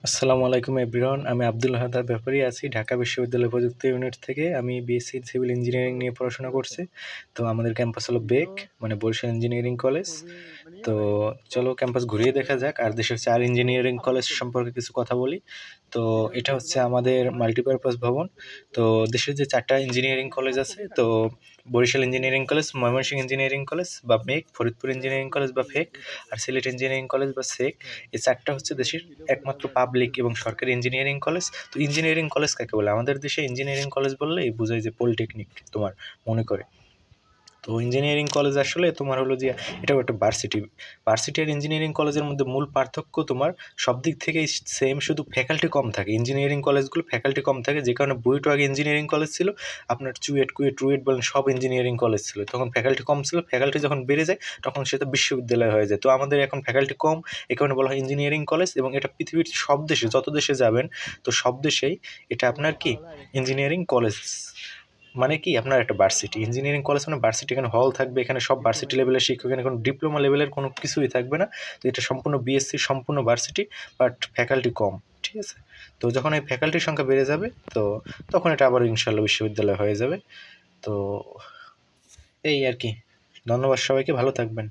আসসালামু আলাইকুম এভরিওয়ান। আমি আব্দুল হাদার ব্যাপারী আছি ঢাকা বিশ্ববিদ্যালয় প্রযুক্তি ইউনিট থেকে। আমি বিএসসি সিভিল ইঞ্জিনিয়ারিং নিয়ে পড়াশোনা করছি। তো আমাদের ক্যাম্পাস হলো বেক, মানে বরিশাল ইঞ্জিনিয়ারিং কলেজ। তো চলো ক্যাম্পাস ঘুরিয়ে দেখা যাক, আর দেশের 4 ইঞ্জিনিয়ারিং কলেজ সম্পর্কে কিছু কথা বলি। তো এটা হচ্ছে আমাদের মাল্টিপারপাস ভবন। তো দেশের যে 4টা ইঞ্জিনিয়ারিং কলেজ আছে, তো Barishal engineering college, Mymensingh engineering college বা মেক, ফরিদপুর ইঞ্জিনিয়ারিং কলেজ বা ফেক, আর সিলেট ইঞ্জিনিয়ারিং কলেজ বা সেক। এই 4টা হচ্ছে দেশের একমাত্র পাবলিক এবং সরকারি ইঞ্জিনিয়ারিং কলেজ। তো ইঞ্জিনিয়ারিং কলেজ কাকে বলে? আমাদের দেশে ইঞ্জিনিয়ারিং কলেজ বললেই বোঝায় যে পলিটেকনিক তোমার মনে করে। তো ইঞ্জিনিয়ারিং কলেজ আসলে তোমার হলো যে এটাও একটা ভার্সিটি আর ইঞ্জিনিয়ারিং কলেজের মধ্যে মূল পার্থক্য তোমার সব দিক থেকেই সেম, শুধু ফ্যাকাল্টি কম থাকে। ইঞ্জিনিয়ারিং কলেজগুলো ফ্যাকাল্টি কম থাকে, যে কারণে বুয়েটও আগে ইঞ্জিনিয়ারিং কলেজ ছিল, আপনার চুয়েট, কুয়েট, রুয়েট বলেন সব ইঞ্জিনিয়ারিং কলেজ ছিল। তখন ফ্যাকাল্টি কম ছিল, ফ্যাকাল্টি যখন বেড়ে যায় তখন সেটা বিশ্ববিদ্যালয় হয়ে যায়। তো আমাদের এখন ফ্যাকাল্টি কম, এই কারণে বলা হয় ইঞ্জিনিয়ারিং কলেজ। এবং এটা পৃথিবীর সব দেশে, যত দেশে যাবেন তো সব দেশেই এটা আপনার কি ইঞ্জিনিয়ারিং কলেজ মানে কি আপনার একটা ভার্সিটি। ইঞ্জিনিয়ারিং কলেজ মানে ভার্সিটি, এখানে হল থাকবে, এখানে সব ভার্সিটি লেভেলের শিক্ষক, এখানে কোনো ডিপ্লোমা লেভেলের কোনো কিছুই থাকবে না। তো এটা সম্পূর্ণ বিএসসি, সম্পূর্ণ ভার্সিটি, বাট ফ্যাকাল্টি কম, ঠিক আছে? তো যখন এই ফ্যাকাল্টির সংখ্যা বেড়ে যাবে তো তখন এটা আবার ইনশাল্লাহ বিশ্ববিদ্যালয় হয়ে যাবে। তো এই আর কি। ধন্যবাদ সবাইকে, ভালো থাকবেন।